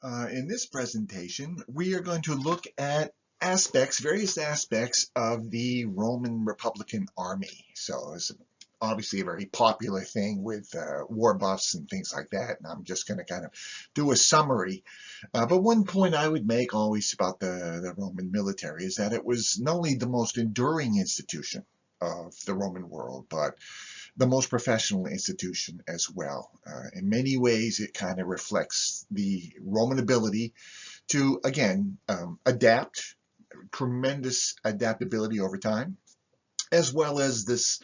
In this presentation, we are going to look at various aspects of the Roman Republican army. So it's obviously a very popular thing with war buffs and things like that, and I'm just going to kind of do a summary. But one point I would make always about the Roman military is that it was not only the most enduring institution of the Roman world, but the most professional institution as well. In many ways, it kind of reflects the Roman ability to, again, adapt, tremendous adaptability over time, as well as this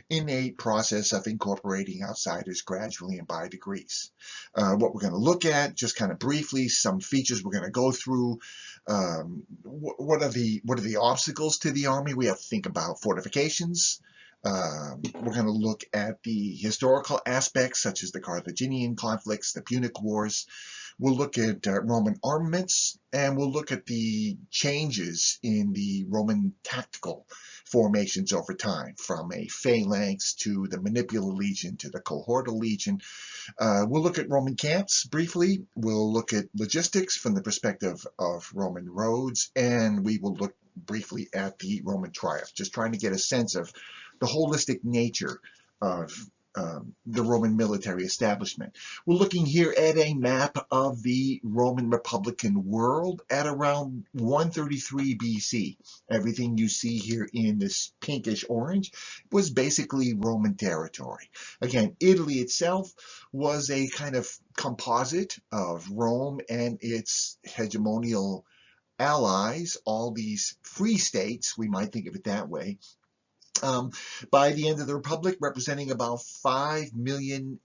innate process of incorporating outsiders gradually and by degrees. What we're going to look at, just kind of briefly, some features we're going to go through. What are the obstacles to the army? We have to think about fortifications. We're going to look at the historical aspects, such as the Carthaginian conflicts, the Punic Wars. We'll look at Roman armaments, and we'll look at the changes in the Roman tactical formations over time, from a phalanx to the manipular legion to the cohortal legion. We'll look at Roman camps briefly. We'll look at logistics from the perspective of Roman roads, and we will look briefly at the Roman triumph, just trying to get a sense of the holistic nature of the Roman military establishment. We're looking here at a map of the Roman Republican world at around 133 BC. Everything you see here in this pinkish orange was basically Roman territory. Again, Italy itself was a kind of composite of Rome and its hegemonial allies, all these free states, we might think of it that way, by the end of the Republic, representing about 5 million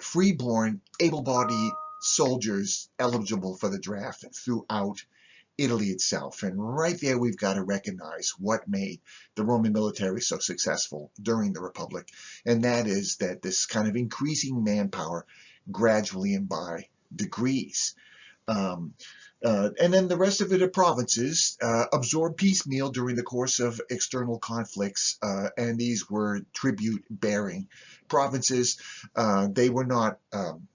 freeborn, able-bodied soldiers eligible for the draft throughout Italy itself. And right there, we've got to recognize what made the Roman military so successful during the Republic, and that is that this kind of increasing manpower gradually and by degrees. Um, and then the rest of it are provinces absorbed piecemeal during the course of external conflicts, and these were tribute-bearing provinces. They were not,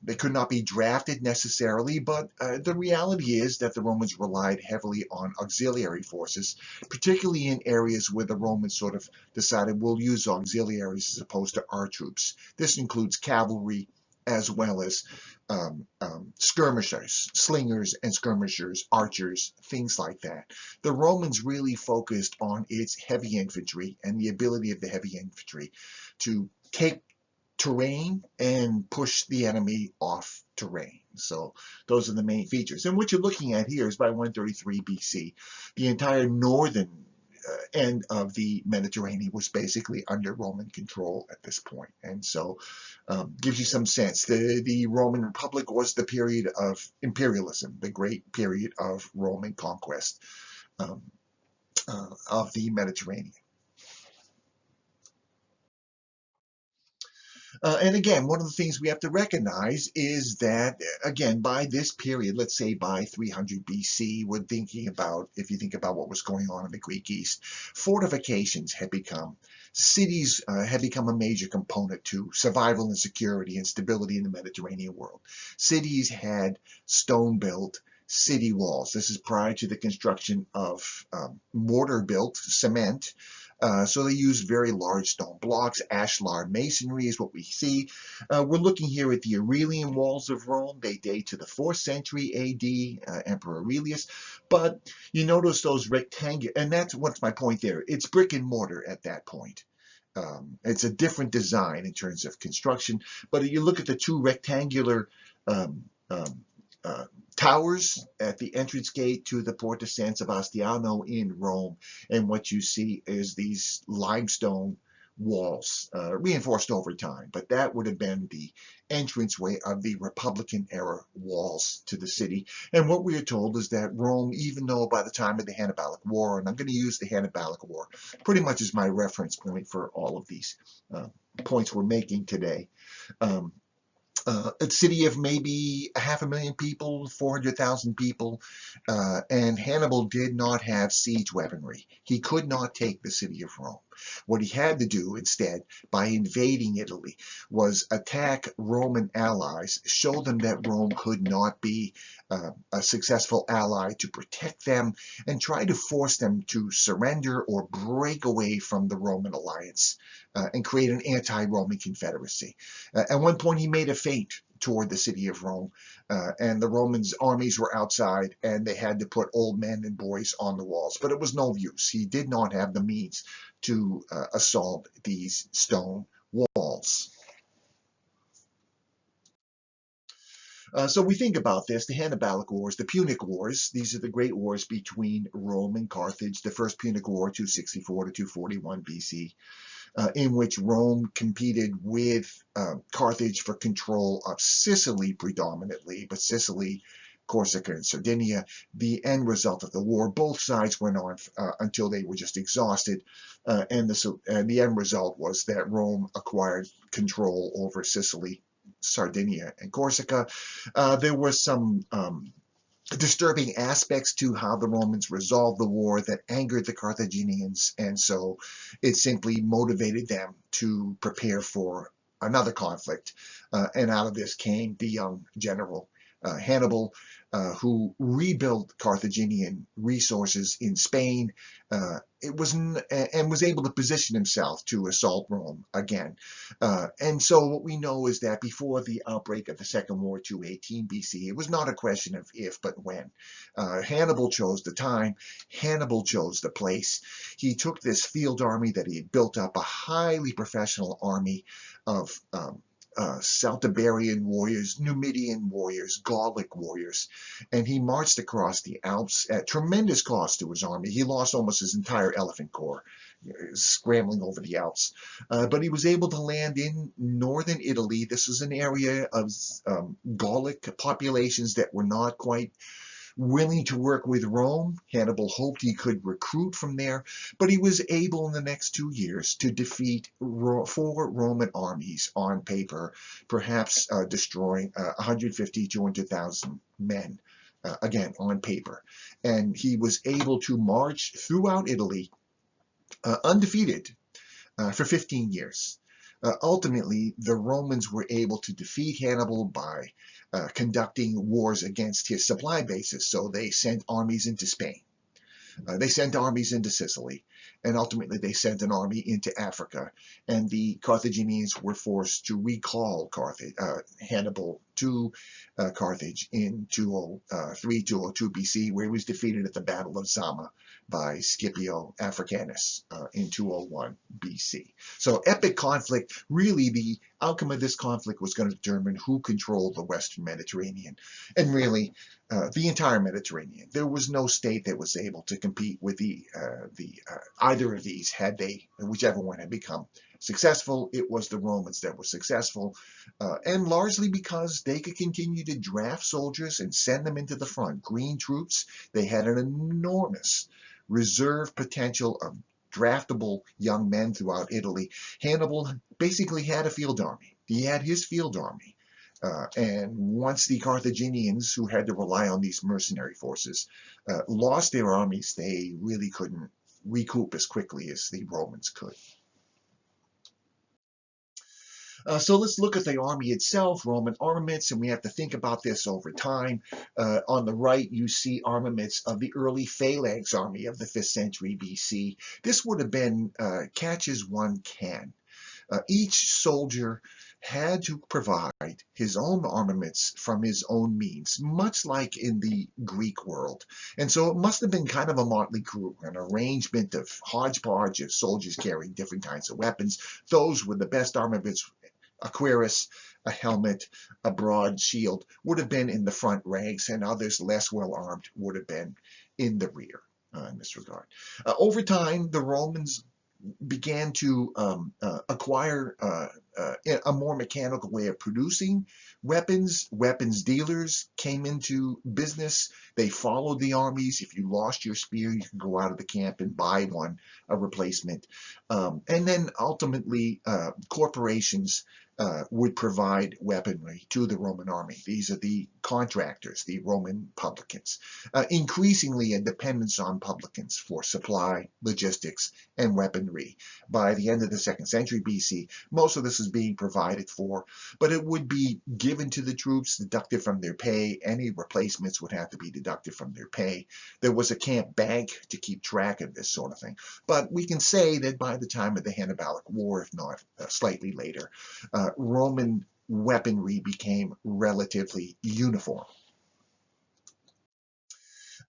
they could not be drafted necessarily, but the reality is that the Romans relied heavily on auxiliary forces, particularly in areas where the Romans sort of decided we'll use auxiliaries as opposed to our troops. This includes cavalry, as well as skirmishers, slingers and skirmishers, archers, things like that. The Romans really focused on its heavy infantry and the ability of the heavy infantry to take terrain and push the enemy off terrain. So those are the main features. And what you're looking at here is by 133 BC, the entire northern end of the Mediterranean was basically under Roman control at this point. And so gives you some sense. The Roman Republic was the period of imperialism, the great period of Roman conquest um, of the Mediterranean. And again, one of the things we have to recognize is that, again, by this period, let's say by 300 BC, we're thinking about, if you think about what was going on in the Greek East, fortifications had become, cities had become a major component to survival and security and stability in the Mediterranean world. Cities had stone-built city walls. This is prior to the construction of mortar-built cement. So they use very large stone blocks. Ashlar masonry is what we see. We're looking here at the Aurelian walls of Rome. They date to the 4th century AD, Emperor Aurelius. But you notice those rectangular, and that's what's my point there. It's brick and mortar at that point. It's a different design in terms of construction. But you look at the two rectangular um, um, uh, towers at the entrance gate to the Porta San Sebastiano in Rome, and what you see is these limestone walls, reinforced over time. But that would have been the entranceway of the Republican era walls to the city. And what we are told is that Rome, even though by the time of the Hannibalic War, and I'm going to use the Hannibalic War pretty much as my reference point for all of these points we're making today, a city of maybe 500,000 people, 400,000 people, and Hannibal did not have siege weaponry. He could not take the city of Rome. What he had to do instead, by invading Italy, was attack Roman allies, show them that Rome could not be a successful ally to protect them, and try to force them to surrender or break away from the Roman alliance and create an anti-Roman confederacy. At one point, he made a feint toward the city of Rome, and the Romans' armies were outside, and they had to put old men and boys on the walls. But it was no use. He did not have the means to assault these stone walls. So we think about this, the Hannibalic Wars, the Punic Wars. These are the great wars between Rome and Carthage. The first Punic War, 264 to 241 BC, in which Rome competed with Carthage for control of Sicily predominantly, but Sicily, Corsica, and Sardinia. The end result of the war, both sides went on until they were just exhausted, and the end result was that Rome acquired control over Sicily, Sardinia, and Corsica. There were some disturbing aspects to how the Romans resolved the war that angered the Carthaginians, and so it simply motivated them to prepare for another conflict. And out of this came the young general Hannibal, who rebuilt Carthaginian resources in Spain. And was able to position himself to assault Rome again. And so what we know is that before the outbreak of the Second War, 218 BC, it was not a question of if, but when. Hannibal chose the time. Hannibal chose the place. He took this field army that he had built up, a highly professional army of Celtiberian warriors, Numidian warriors, Gallic warriors, and he marched across the Alps at tremendous cost to his army. He lost almost his entire elephant corps, scrambling over the Alps. But he was able to land in northern Italy. This was an area of Gallic populations that were not quite willing to work with Rome. Hannibal hoped he could recruit from there, but he was able in the next 2 years to defeat 4 Roman armies on paper, perhaps destroying 150, 200,000 men, again, on paper. And he was able to march throughout Italy undefeated for 15 years. Ultimately, the Romans were able to defeat Hannibal by conducting wars against his supply bases. So they sent armies into Spain. They sent armies into Sicily, and ultimately they sent an army into Africa. And the Carthaginians were forced to recall Hannibal to Carthage in 203, 202 BC, where he was defeated at the Battle of Zama by Scipio Africanus in 201 BC. So epic conflict. Really, the outcome of this conflict was going to determine who controlled the Western Mediterranean, and really the entire Mediterranean. There was no state that was able to compete with either of these had they, whichever one had become successful. It was the Romans that were successful, and largely because they could continue to draft soldiers and send them into the front. Green troops, they had an enormous reserve potential of draftable young men throughout Italy. Hannibal basically had a field army. He had his field army. And once the Carthaginians, who had to rely on these mercenary forces, lost their armies, they really couldn't recoup as quickly as the Romans could. So let's look at the army itself, Roman armaments, and we have to think about this over time. On the right, you see armaments of the early phalanx army of the 5th century BC. This would have been catch as one can. Each soldier had to provide his own armaments from his own means, much like in the Greek world. And so it must have been kind of a motley crew, an arrangement of hodgepodge of soldiers carrying different kinds of weapons. Those with the best armaments, a cuirass, a helmet, a broad shield, would have been in the front ranks, and others less well armed would have been in the rear in this regard. Over time, the Romans began to acquire a more mechanical way of producing weapons. Weapons dealers came into business. They followed the armies. If you lost your spear, you could go out of the camp and buy one, a replacement. And then ultimately, corporations would provide weaponry to the Roman army. These are the contractors, the Roman publicans. Increasingly a dependence on publicans for supply, logistics, and weaponry. By the end of the 2nd century BC, most of this is being provided for, but it would be given to the troops, deducted from their pay. Any replacements would have to be deducted from their pay. There was a camp bank to keep track of this sort of thing. But we can say that by the time of the Hannibalic War, if not slightly later, Roman weaponry became relatively uniform.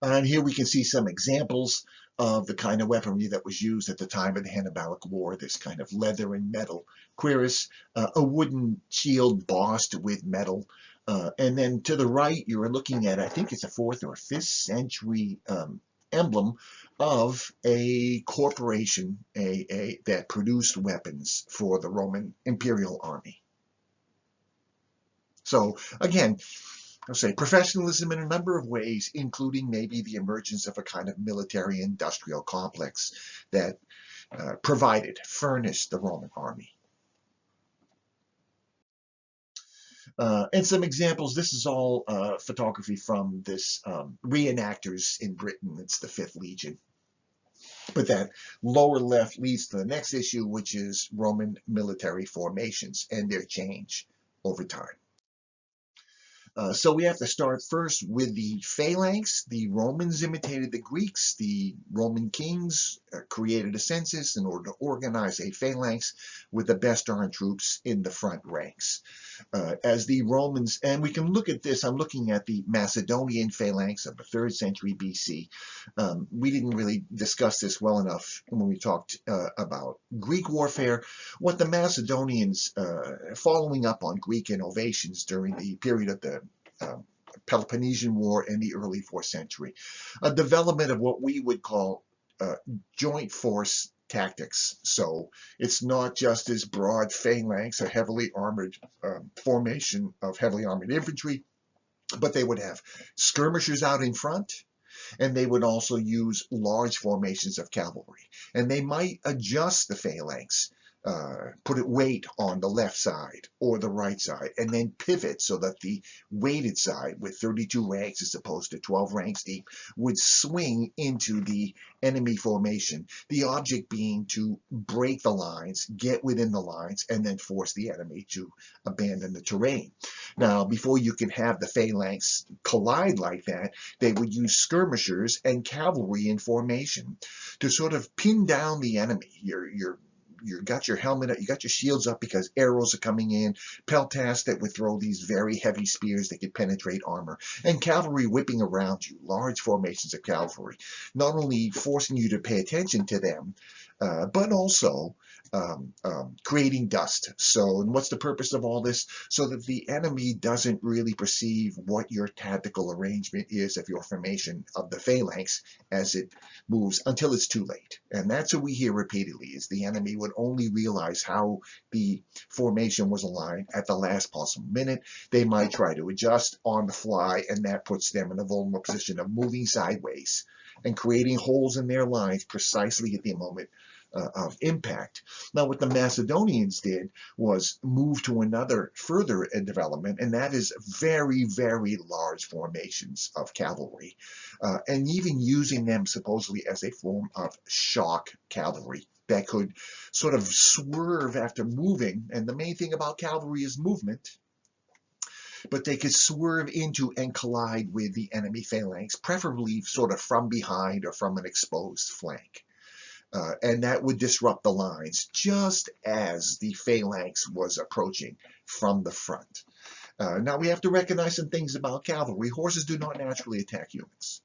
And here we can see some examples of the kind of weaponry that was used at the time of the Hannibalic War, this kind of leather and metal cuirass, a wooden shield bossed with metal. And then to the right, you're looking at, I think it's a 4th or 5th century emblem of a corporation that produced weapons for the Roman imperial army. So again, I'll say professionalism in a number of ways, including maybe the emergence of a kind of military industrial complex that furnished the Roman army. And some examples, this is all photography from this reenactors in Britain. It's the 5th Legion. But that lower left leads to the next issue, which is Roman military formations and their change over time. So we have to start first with the phalanx. The Romans imitated the Greeks. The Roman kings created a census in order to organize a phalanx with the best armed troops in the front ranks. As the Romans, and we can look at this, I'm looking at the Macedonian phalanx of the 3rd century BC. We didn't really discuss this well enough when we talked about Greek warfare. What the Macedonians, following up on Greek innovations during the period of the Peloponnesian War in the early 4th century, a development of what we would call joint force tactics. So it's not just this broad phalanx, a heavily armored formation of heavily armored infantry, but they would have skirmishers out in front, and they would also use large formations of cavalry. And they might adjust the phalanx, put it weight on the left side or the right side, and then pivot so that the weighted side with 32 ranks as opposed to 12 ranks deep would swing into the enemy formation, the object being to break the lines, get within the lines, and then force the enemy to abandon the terrain. Now, before you can have the phalanx collide like that, they would use skirmishers and cavalry in formation to sort of pin down the enemy. You got your helmet up, you got your shields up because arrows are coming in, peltasts that would throw these very heavy spears that could penetrate armor, and cavalry whipping around you, large formations of cavalry, not only forcing you to pay attention to them, but also creating dust. So, and what's the purpose of all this? So that the enemy doesn't really perceive what your tactical arrangement is of your formation of the phalanx as it moves until it's too late. And that's what we hear repeatedly, is the enemy would only realize how the formation was aligned at the last possible minute. They might try to adjust on the fly, and that puts them in a vulnerable position of moving sideways and creating holes in their lines precisely at the moment of impact. Now, what the Macedonians did was move to another further development, and that is very, very large formations of cavalry, and even using them supposedly as a form of shock cavalry that could sort of swerve after moving. And the main thing about cavalry is movement. But they could swerve into and collide with the enemy phalanx, preferably sort of from behind or from an exposed flank. And that would disrupt the lines just as the phalanx was approaching from the front. Now we have to recognize some things about cavalry. Horses do not naturally attack humans.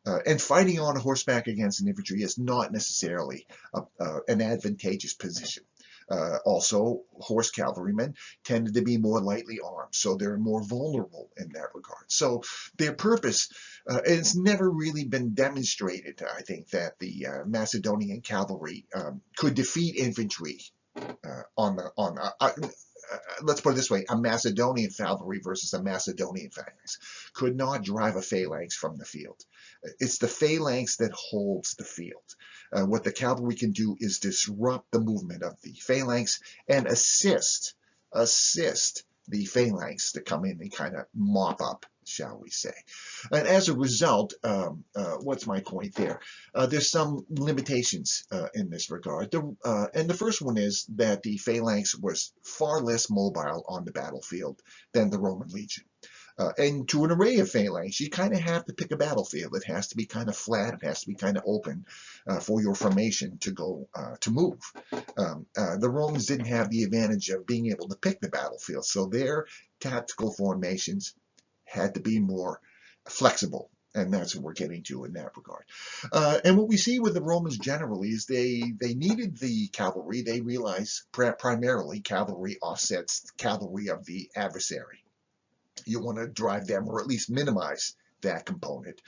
And fighting on horseback against an infantry is not necessarily an advantageous position. Also, horse cavalrymen tended to be more lightly armed, so they're more vulnerable in that regard. So their purpose, it's never really been demonstrated, I think, that the Macedonian cavalry could defeat infantry let's put it this way, a Macedonian cavalry versus a Macedonian phalanx could not drive a phalanx from the field. It's the phalanx that holds the field. What the cavalry can do is disrupt the movement of the phalanx and assist assist the phalanx to come in and kind of mop up, shall we say. And as a result, what's my point there? There's some limitations in this regard. And the first one is that the phalanx was far less mobile on the battlefield than the Roman legion. And to an array of phalanx, you kind of have to pick a battlefield. It has to be kind of flat. It has to be kind of open for your formation to go to move. The Romans didn't have the advantage of being able to pick the battlefield, so their tactical formations had to be more flexible. And that's what we're getting to in that regard. And what we see with the Romans generally is they needed the cavalry. They realized primarily cavalry offsets cavalry of the adversary. You want to drive them or at least minimize that component.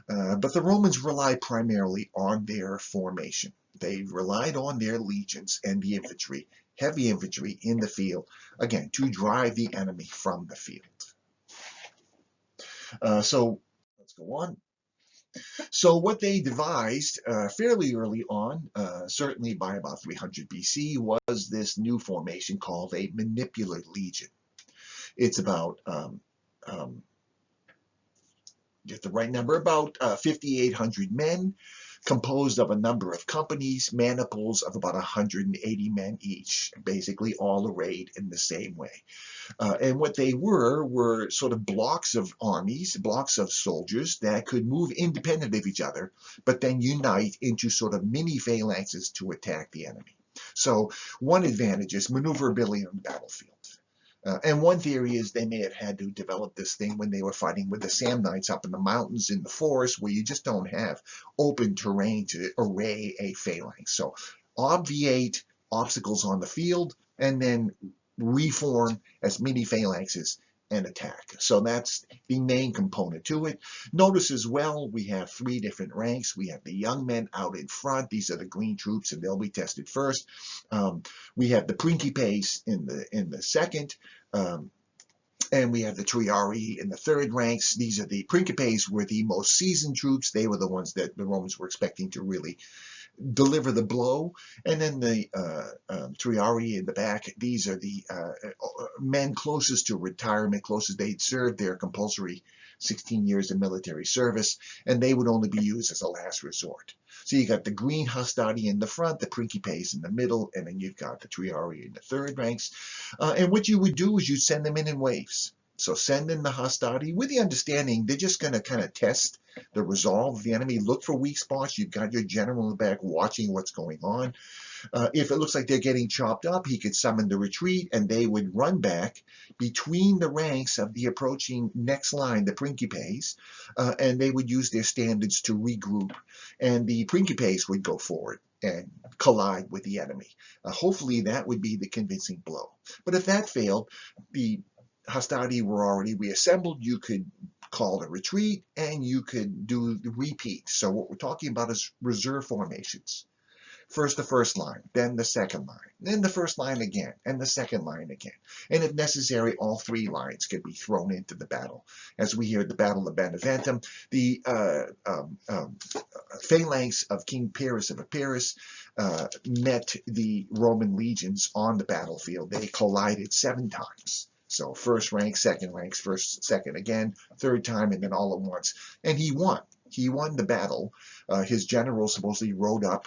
But the Romans relied primarily on their formation. They relied on their legions and the infantry, heavy infantry in the field, again, to drive the enemy from the field. So let's go on. So what they devised fairly early on, certainly by about 300 BC, was this new formation called a manipular legion. It's about get the right number, about 5,800 men, composed of a number of companies, maniples of about 180 men each, basically all arrayed in the same way. And what they were sort of blocks of armies, blocks of soldiers that could move independent of each other, but then unite into sort of mini phalanxes to attack the enemy. So one advantage is maneuverability on the battlefield. And one theory is they may have had to develop this thing when they were fighting with the Samnites up in the mountains in the forest where you just don't have open terrain to array a phalanx. So obviate obstacles on the field and then reform as mini phalanxes and attack. So that's the main component to it. Notice as well, we have three different ranks. We have the young men out in front. These are the green troops, and they'll be tested first. We have the principes in the second. And we have the triarii in the third ranks. These are the principes were the most seasoned troops. They were the ones that the Romans were expecting to really deliver the blow. And then the triarii in the back, these are the men closest to retirement, closest they'd served their compulsory 16 years of military service, and they would only be used as a last resort. So you got the green hastati in the front, the principes in the middle, and then you've got the triarii in the third ranks. And what you would do is you'd send them in waves. So send in the hastati with the understanding they're just going to kind of test the resolve of the enemy, look for weak spots. You've got your general in the back watching what's going on. If it looks like they're getting chopped up, he could summon the retreat, and they would run back between the ranks of the approaching next line, the principes, and they would use their standards to regroup, and the principes would go forward and collide with the enemy. Hopefully that would be the convincing blow. But if that failed, the hastati were already reassembled. You could call a retreat, and you could do the repeat. So what we're talking about is reserve formations. First the first line, then the second line, then the first line again, and the second line again. And if necessary, all three lines could be thrown into the battle. As we hear at the Battle of Beneventum, the phalanx of King Pyrrhus of Epirus met the Roman legions on the battlefield. They collided 7 times. So first rank, second ranks, first, second again, third time, and then all at once. And he won. He won the battle. His general supposedly rode up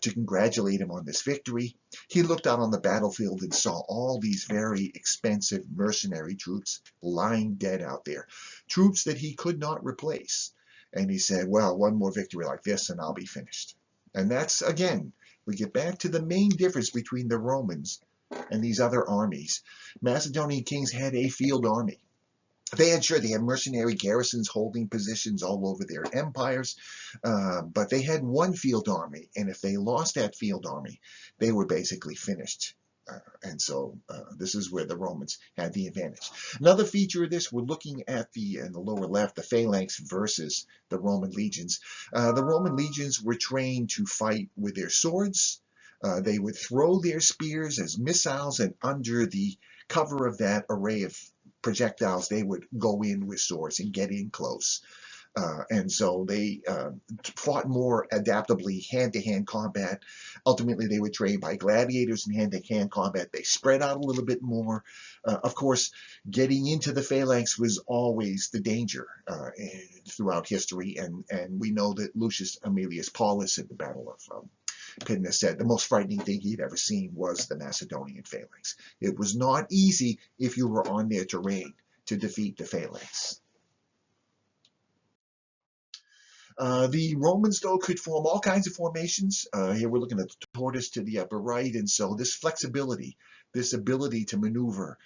to congratulate him on this victory. He looked out on the battlefield and saw all these very expensive mercenary troops lying dead out there, troops that he could not replace. And he said, well, one more victory like this and I'll be finished. And that's, again, we get back to the main difference between the Romans and these other armies. Macedonian kings had a field army. They had mercenary garrisons holding positions all over their empires, but they had one field army, and if they lost that field army, they were basically finished. And so this is where the Romans had the advantage. Another feature of this, we're looking at in the lower left, the phalanx versus the Roman legions. The Roman legions were trained to fight with their swords. They would throw their spears as missiles, and under the cover of that array of projectiles, they would go in with swords and get in close. And so they fought more adaptably hand-to-hand combat. Ultimately, they would train by gladiators in hand-to-hand combat. They spread out a little bit more. Of course, getting into the phalanx was always the danger throughout history, and we know that Lucius Aemilius Paulus at the Battle of Pydna said the most frightening thing he'd ever seen was the Macedonian phalanx. It was not easy if you were on their terrain to defeat the phalanx. The Romans, though, could form all kinds of formations. Here we're looking at the tortoise to the upper right, and so this flexibility, this ability to maneuver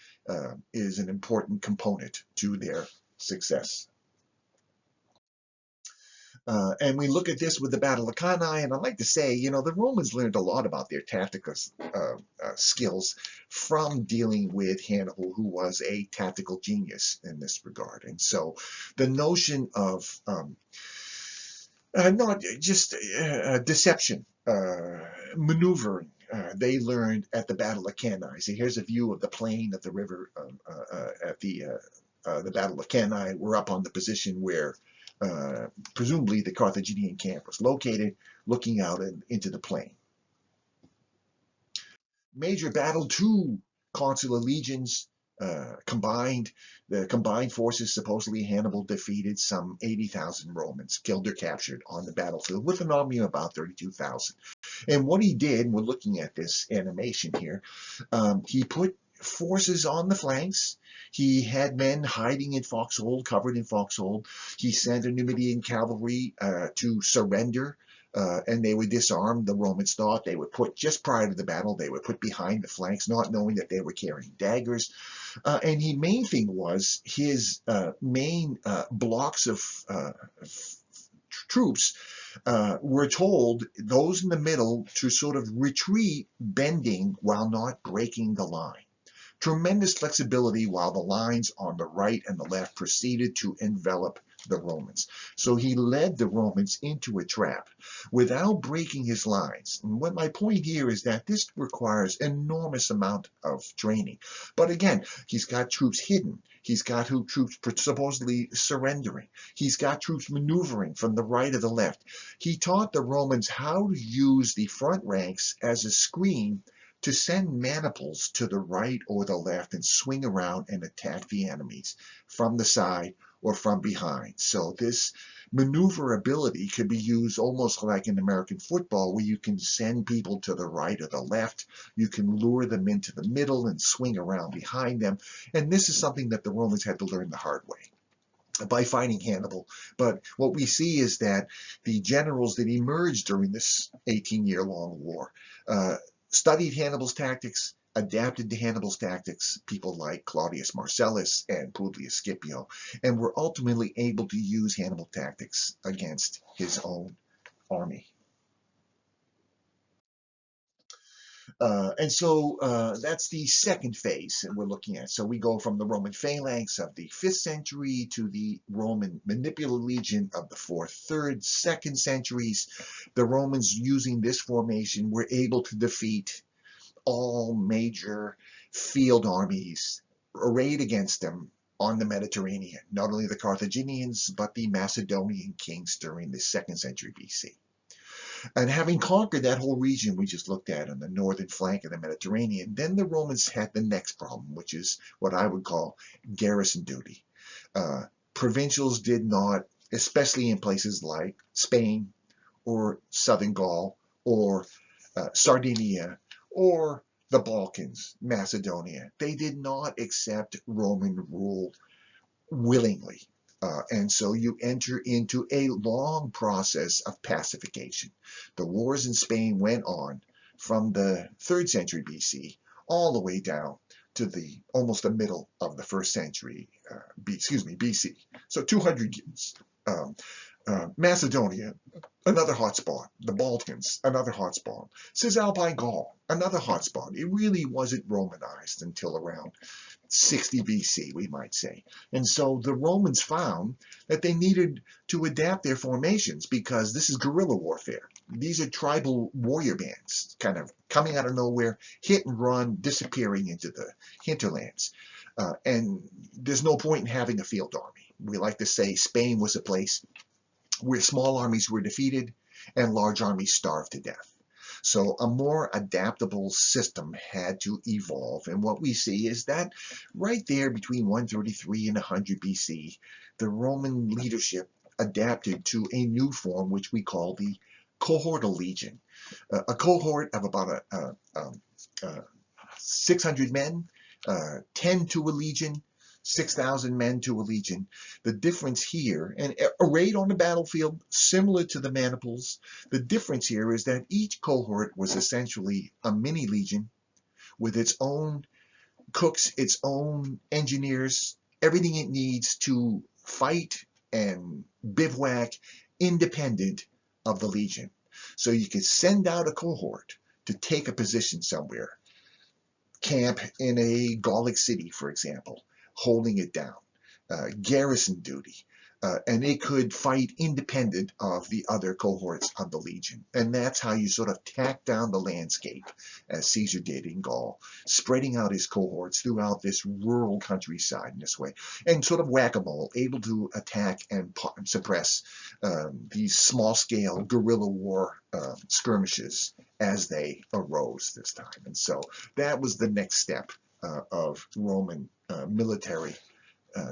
is an important component to their success. And we look at this with the Battle of Cannae, and I'd like to say, you know, the Romans learned a lot about their tactical skills from dealing with Hannibal, who was a tactical genius in this regard. And so the notion of not just deception, maneuvering, they learned at the Battle of Cannae. So here's a view of the plain of the river at the Battle of Cannae. We're up on the position where presumably the Carthaginian camp was located, looking out into the plain. Major battle, 2 consular legions combined. The combined forces, supposedly Hannibal defeated some 80,000 Romans, killed or captured on the battlefield, with an army of about 32,000. And what he did, and we're looking at this animation here, he put forces on the flanks. He had men hiding in foxhole, covered in foxhole. He sent a Numidian cavalry to surrender, and they would disarm. The Romans thought they would put, just prior to the battle, they would put behind the flanks, not knowing that they were carrying daggers. And the main thing was his main blocks of troops were told, those in the middle, to sort of retreat, bending while not breaking the line. Tremendous flexibility while the lines on the right and the left proceeded to envelop the Romans. So he led the Romans into a trap without breaking his lines. And what my point here is that this requires enormous amount of training. But again, he's got troops hidden. He's got troops supposedly surrendering. He's got troops maneuvering from the right or the left. He taught the Romans how to use the front ranks as a screen to send maniples to the right or the left and swing around and attack the enemies from the side or from behind. So this maneuverability could be used almost like in American football, where you can send people to the right or the left. You can lure them into the middle and swing around behind them. And this is something that the Romans had to learn the hard way by fighting Hannibal. But what we see is that the generals that emerged during this 18-year-long war studied Hannibal's tactics, adapted to Hannibal's tactics, people like Claudius Marcellus and Publius Scipio, and were ultimately able to use Hannibal tactics against his own army. And so that's the second phase that we're looking at. So we go from the Roman phalanx of the 5th century to the Roman Manipular Legion of the 4th, 3rd, 2nd centuries. The Romans, using this formation, were able to defeat all major field armies arrayed against them on the Mediterranean, not only the Carthaginians, but the Macedonian kings during the 2nd century BC. And having conquered that whole region we just looked at on the northern flank of the Mediterranean, then the Romans had the next problem, which is what I would call garrison duty. Provincials did not, especially in places like Spain or southern Gaul or Sardinia or the Balkans, Macedonia, they did not accept Roman rule willingly. And so you enter into a long process of pacification. The wars in Spain went on from the 3rd century BC all the way down to almost the middle of the 1st century BC. So 200 years. Macedonia, another hotspot. The Balkans, another hotspot. Cisalpine Gaul, another hotspot. It really wasn't Romanized until around 60 BC, we might say. And so the Romans found that they needed to adapt their formations, because this is guerrilla warfare. These are tribal warrior bands, kind of coming out of nowhere, hit and run, disappearing into the hinterlands. And there's no point in having a field army. We like to say Spain was a place where small armies were defeated and large armies starved to death. So a more adaptable system had to evolve. And what we see is that right there between 133 and 100 BC, the Roman leadership adapted to a new form, which we call the cohortal legion. A cohort of about 600 men, 10 to a legion, 6,000 men to a legion. The difference here, and arrayed on the battlefield, similar to the maniples, the difference here is that each cohort was essentially a mini legion with its own cooks, its own engineers, everything it needs to fight and bivouac independent of the legion. So you could send out a cohort to take a position somewhere, camp in a Gallic city, for example, holding it down, garrison duty, and it could fight independent of the other cohorts of the legion. And that's how you sort of tack down the landscape, as Caesar did in Gaul, spreading out his cohorts throughout this rural countryside in this way, and sort of whack-a-mole, able to attack and suppress these small-scale guerrilla war skirmishes as they arose this time. And so that was the next step of Roman military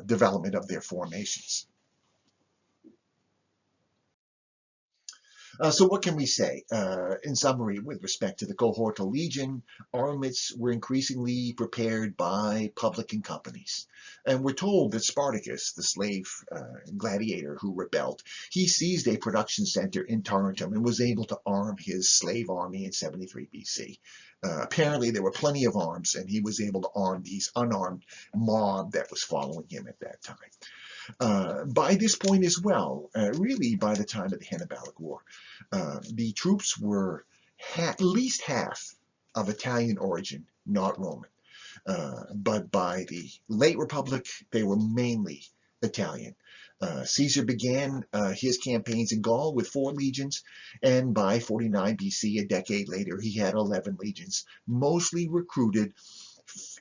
development of their formations. So what can we say? In summary, with respect to the cohortal legion, armaments were increasingly prepared by publican companies. And we're told that Spartacus, the slave gladiator who rebelled, he seized a production center in Tarentum and was able to arm his slave army in 73 BC. Apparently there were plenty of arms, and he was able to arm these unarmed mob that was following him at that time. By this point as well, really by the time of the Hannibalic War, the troops were at least half of Italian origin, not Roman. But by the late Republic, they were mainly Italian. Caesar began his campaigns in Gaul with 4 legions, and by 49 BC, a decade later, he had 11 legions, mostly recruited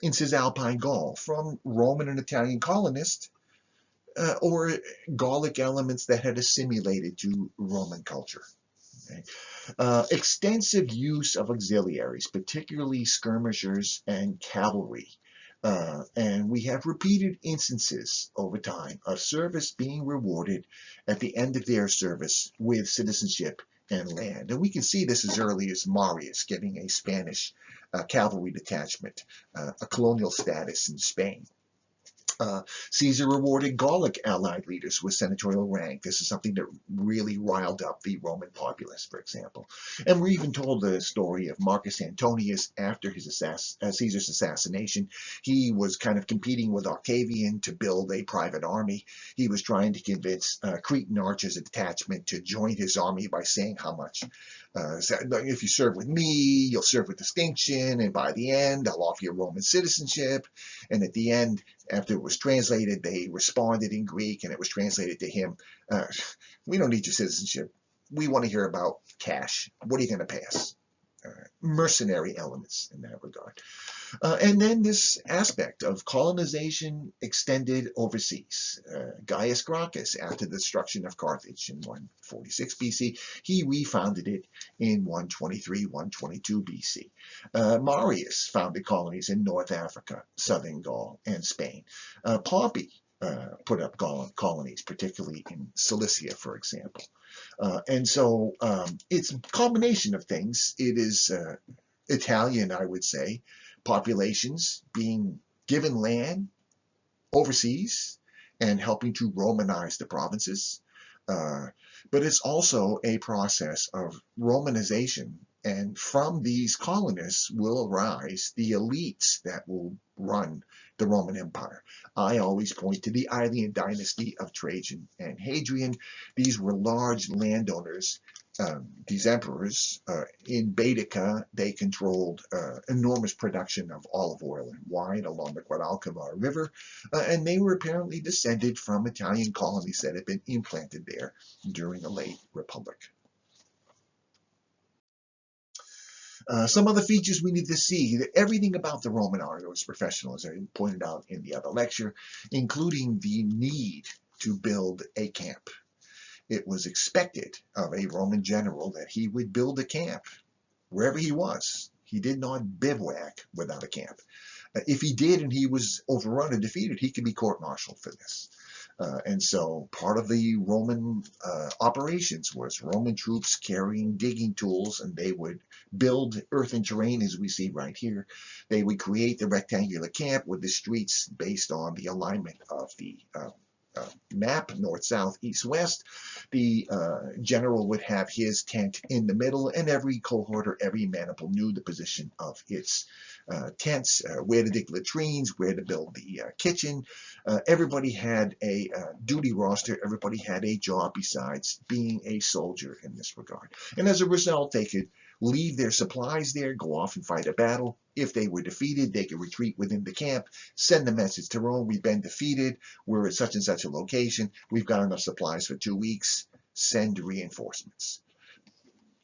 in Cisalpine Gaul from Roman and Italian colonists, or Gallic elements that had assimilated to Roman culture. Okay. Extensive use of auxiliaries, particularly skirmishers and cavalry. And we have repeated instances over time of service being rewarded at the end of their service with citizenship and land. And we can see this as early as Marius getting a Spanish cavalry detachment, a colonial status in Spain. Caesar rewarded Gallic allied leaders with senatorial rank. This is something that really riled up the Roman populace, for example. And we're even told the story of Marcus Antonius after his Caesar's assassination. He was kind of competing with Octavian to build a private army. He was trying to convince Cretan archers, a detachment, to join his army by saying how much. If you serve with me, you'll serve with distinction, and by the end, I'll offer you Roman citizenship. And at the end, after it was translated, they responded in Greek, and it was translated to him, we don't need your citizenship. We want to hear about cash. What are you going to pay us? Mercenary elements in that regard. And then this aspect of colonization extended overseas. Gaius Gracchus, after the destruction of Carthage in 146 BC, he refounded it in 123, 122 BC. Marius founded colonies in North Africa, southern Gaul, and Spain. Pompey put up colonies, particularly in Cilicia, for example. And so it's a combination of things. It is Italian, I would say, populations being given land overseas and helping to Romanize the provinces. But it's also a process of Romanization. And from these colonists will arise the elites that will run the Roman Empire. I always point to the Aeolian dynasty of Trajan and Hadrian. These were large landowners. These emperors in Baetica, they controlled enormous production of olive oil and wine along the Guadalquivir River, and they were apparently descended from Italian colonies that had been implanted there during the late Republic. Some other features we need to see, that everything about the Roman army was professional, as I pointed out in the other lecture, including the need to build a camp. It was expected of a Roman general that he would build a camp wherever he was. He did not bivouac without a camp. If he did and he was overrun and defeated, he could be court-martialed for this. And so part of the Roman operations was Roman troops carrying digging tools, and they would build earthen terrain, as we see right here. They would create the rectangular camp with the streets based on the alignment of the map, north, south, east, west. The general would have his tent in the middle, and every cohort or every maniple knew the position of its tents, where to dig latrines, where to build the kitchen. Everybody had a duty roster. Everybody had a job besides being a soldier in this regard. And as a result, they could leave their supplies there, go off and fight a battle. If they were defeated, they could retreat within the camp, send a message to Rome, we've been defeated, we're at such and such a location, we've got enough supplies for 2 weeks, send reinforcements.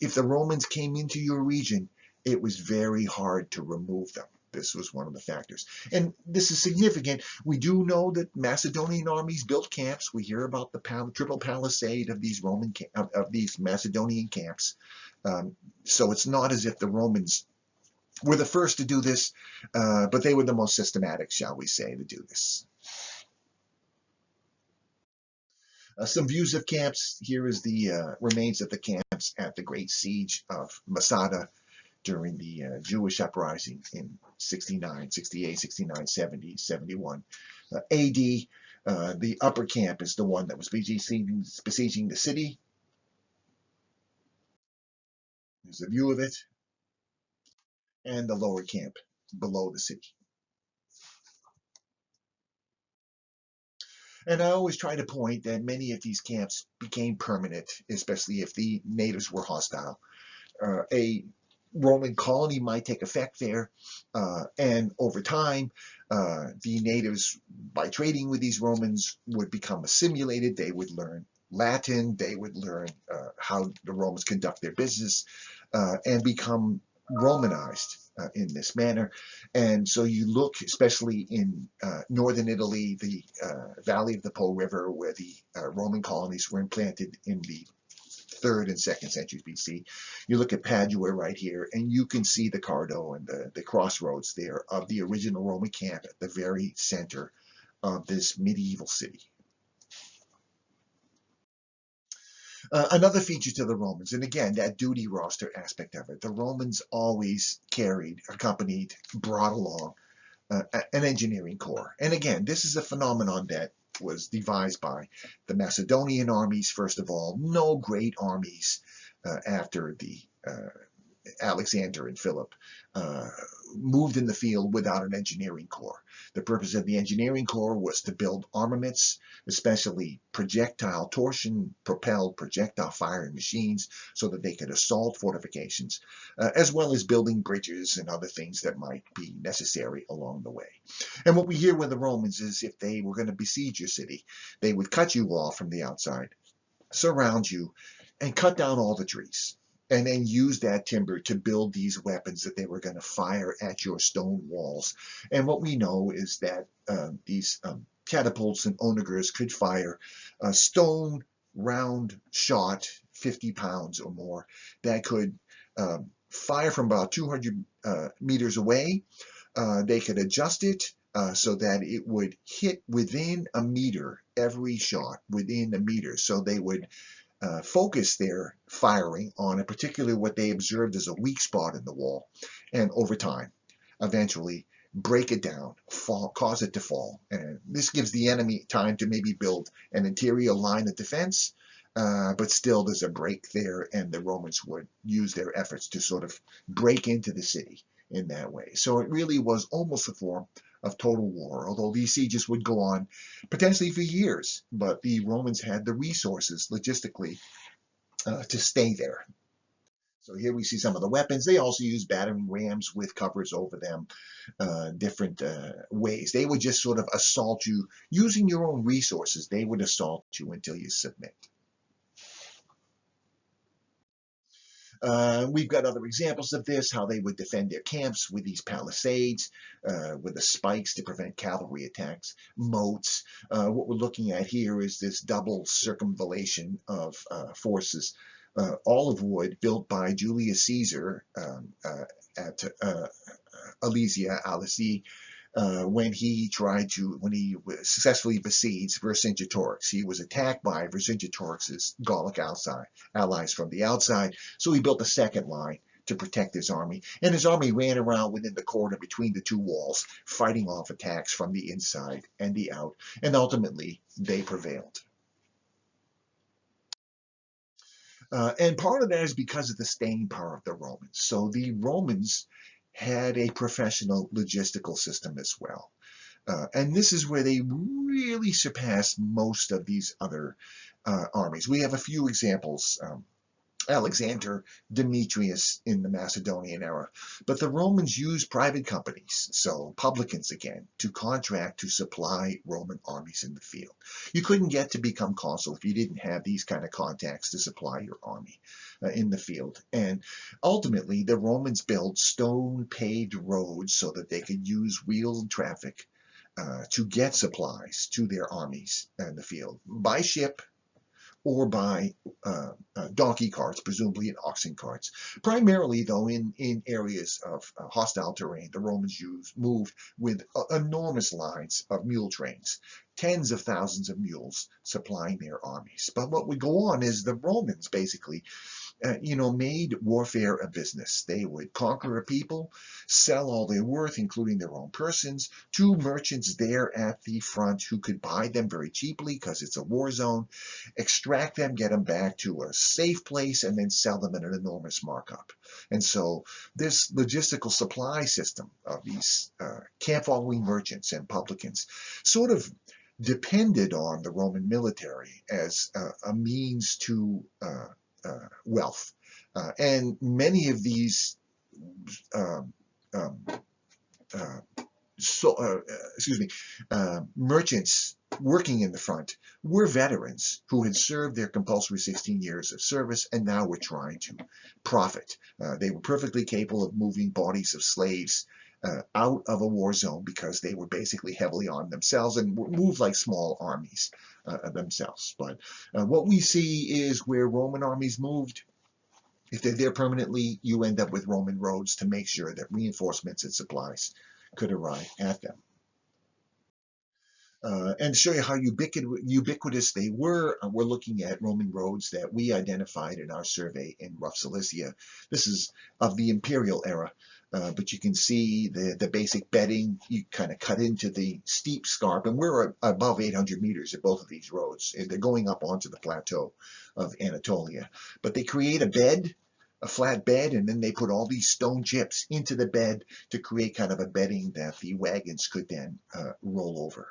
If the Romans came into your region, it was very hard to remove them. This was one of the factors. And this is significant. We do know that Macedonian armies built camps. We hear about the triple palisade of these these Macedonian camps. So it's not as if the Romans were the first to do this, but they were the most systematic, shall we say, to do this. Some views of camps. Here is the remains of the camps at the Great Siege of Masada during the Jewish uprising in 69, 68, 69, 70, 71 AD. The upper camp is the one that was besieging the city. There's a view of it. And the lower camp below the city. And I always try to point that many of these camps became permanent, especially if the natives were hostile. A Roman colony might take effect there, and over time, the natives, by trading with these Romans, would become assimilated. They would learn Latin, they would learn how the Romans conduct their business, and become Romanized in this manner. And so you look, especially in northern Italy, the valley of the Po River, where the Roman colonies were implanted in the 3rd and 2nd centuries BC. You look at Padua right here, and you can see the Cardo and the crossroads there of the original Roman camp at the very center of this medieval city. Another feature to the Romans, and again, that duty roster aspect of it, the Romans always accompanied, brought along an engineering corps. And again, this is a phenomenon that was devised by the Macedonian armies, first of all. No great armies after the Alexander and Philip moved in the field without an engineering corps. The purpose of the engineering corps was to build armaments, especially projectile torsion propelled projectile firing machines, so that they could assault fortifications, as well as building bridges and other things that might be necessary along the way. And what we hear with the Romans is, if they were going to besiege your city, they would cut you off from the outside, surround you, and cut down all the trees, and then use that timber to build these weapons that they were going to fire at your stone walls. And what we know is that these catapults and onagers could fire a stone round shot, 50 pounds or more, that could fire from about 200 meters away. They could adjust it so that it would hit within a meter, every shot within a meter. So they would focus their firing on a particular, what they observed as a weak spot in the wall, and over time, eventually break it down, cause it to fall. And this gives the enemy time to maybe build an interior line of defense, but still there's a break there, and the Romans would use their efforts to sort of break into the city in that way. So it really was almost a form of total war, although these sieges would go on potentially for years, but the Romans had the resources logistically to stay there. So here we see some of the weapons. They also use battering rams with covers over them, different ways. They would just sort of assault you using your own resources. They would assault you until you submit. We've got other examples of this, how they would defend their camps with these palisades, with the spikes to prevent cavalry attacks, moats. What we're looking at here is this double circumvallation of forces, all of wood, built by Julius Caesar at Alesia, when he successfully besieged Vercingetorix. He was attacked by Vercingetorix's Gallic allies from the outside, so he built a second line to protect his army, and his army ran around within the corridor between the two walls, fighting off attacks from the inside and the out, and ultimately they prevailed. And part of that is because of the staying power of the Romans. So the Romans had a professional logistical system as well. And this is where they really surpassed most of these other armies. We have a few examples. Alexander, Demetrius in the Macedonian era. But the Romans used private companies, so publicans again, to contract to supply Roman armies in the field. You couldn't get to become consul if you didn't have these kind of contacts to supply your army in the field. And ultimately, the Romans built stone-paved roads so that they could use wheeled traffic to get supplies to their armies in the field by ship, or by donkey carts, presumably in oxen carts. Primarily, though, in areas of hostile terrain, the Romans moved with enormous lines of mule trains, tens of thousands of mules supplying their armies. But what would go on is the Romans basically made warfare a business. They would conquer a people, sell all their worth, including their own persons, to merchants there at the front who could buy them very cheaply because it's a war zone, extract them, get them back to a safe place, and then sell them at an enormous markup. And so this logistical supply system of these camp-following merchants and publicans sort of depended on the Roman military as a means to wealth. And many of these merchants working in the front were veterans who had served their compulsory 16 years of service and now were trying to profit. They were perfectly capable of moving bodies of slaves out of a war zone because they were basically heavily armed themselves and moved like small armies themselves. But what we see is where Roman armies moved, if they're there permanently, you end up with Roman roads to make sure that reinforcements and supplies could arrive at them. And to show you how ubiquitous they were, we're looking at Roman roads that we identified in our survey in Rough Cilicia. This is of the imperial era, but you can see the basic bedding. You kind of cut into the steep scarp, and we're above 800 meters at both of these roads. They're going up onto the plateau of Anatolia. But they create a flat bed, and then they put all these stone chips into the bed to create kind of a bedding that the wagons could then roll over.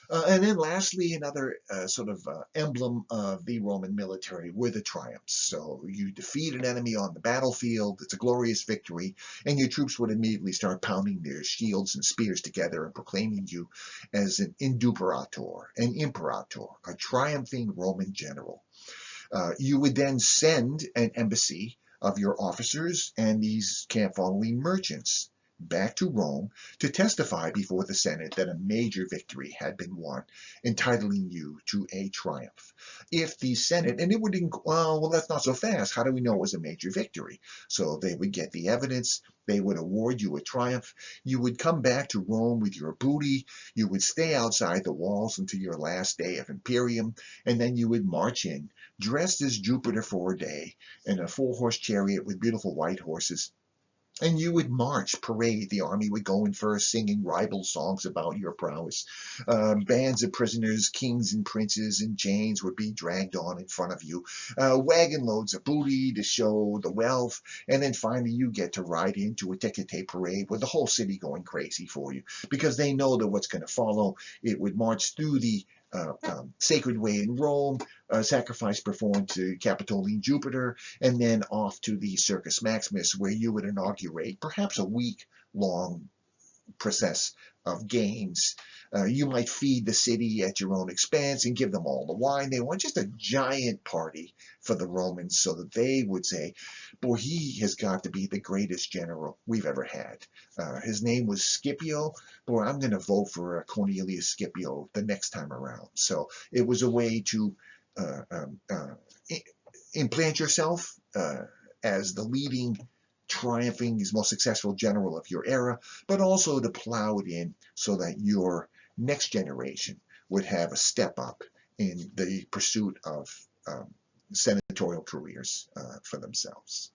And then lastly, another sort of emblem of the Roman military were the triumphs. So you defeat an enemy on the battlefield, it's a glorious victory, and your troops would immediately start pounding their shields and spears together and proclaiming you as an induperator, an imperator, a triumphing Roman general. You would then send an embassy of your officers and these camp-following merchants back to Rome to testify before the Senate that a major victory had been won, entitling you to a triumph. If the Senate, and it would, well, that's not so fast. How do we know it was a major victory? So they would get the evidence. They would award you a triumph. You would come back to Rome with your booty. You would stay outside the walls until your last day of Imperium, and then you would march in, dressed as Jupiter for a day, in a 4-horse chariot with beautiful white horses. And you would march, parade. The army would go in first, singing ribald songs about your prowess. Bands of prisoners, kings and princes in chains would be dragged on in front of you. Wagon loads of booty to show the wealth. And then finally you get to ride into a Tecate parade with the whole city going crazy for you, because they know that what's going to follow. It would march through the sacred way in Rome, sacrifice performed to Capitoline Jupiter, and then off to the Circus Maximus, where you would inaugurate perhaps a week-long process of games. You might feed the city at your own expense and give them all the wine they want, just a giant party for the Romans so that they would say, boy, he has got to be the greatest general we've ever had. His name was Scipio. Boy, I'm going to vote for Cornelius Scipio the next time around. So it was a way to uh, um, uh, implant yourself as the leading, triumphing, most successful general of your era, but also to plow it in so that your next generation would have a step up in the pursuit of senatorial careers for themselves.